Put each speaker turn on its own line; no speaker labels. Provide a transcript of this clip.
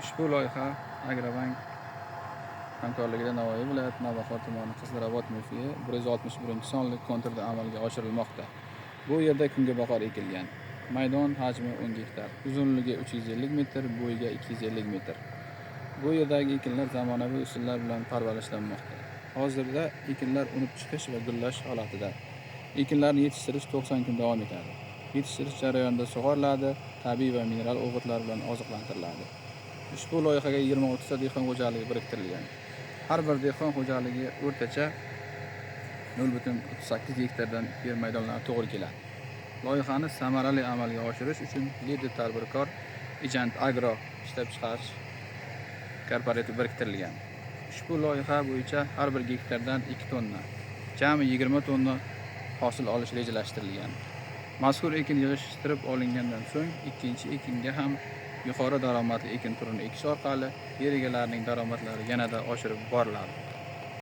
Ushbu loyiha Agrobank hamkorligida Navoiy viloyati Navbahor tumani Qizilobod muftiyi 161-sonli konturda amalga oshirilmoqda. Bu yerda kungaboqar ekilgan. Maydon hajmi 10 gektar, uzunligi 350 metr, bo'yiga 250 metr. Bu yerdagi ekinlar zamonaviy usullar bilan parvarishlanmoqda. Hozirda ekinlar unib chiqish va gullash holatida. Ekinlarni yetishtirish 90 kun davom etadi. Yetishtirish jarayonida sug'oriladi, tabiiy va mineral o'g'itlar bilan oziqlantiriladi. Ushbu loyihaga 20-30 ta dehqon xo'jaligi biriktirilgan. Har bir dehqon xo'jaligi o'rtacha 0,38 gektardan yer maydonlari to'g'ri keladi. Loyihani samarali amalga oshirish uchun Lider tadbirkor Ijant Agro ishlab chiqarish kooperativ biriktirilgan. Ushbu loyiha bo'yicha har bir gektardan 2 tonna, jami 20 tonna hosil olish rejalashtirilgan. Mazkur ekin yig'ishtirib olingandan so'ng ikkinchi ekinga ham yuqori daromadli ekin turini ekish orqali yer egalarining daromadlari yanada oshirib boriladi.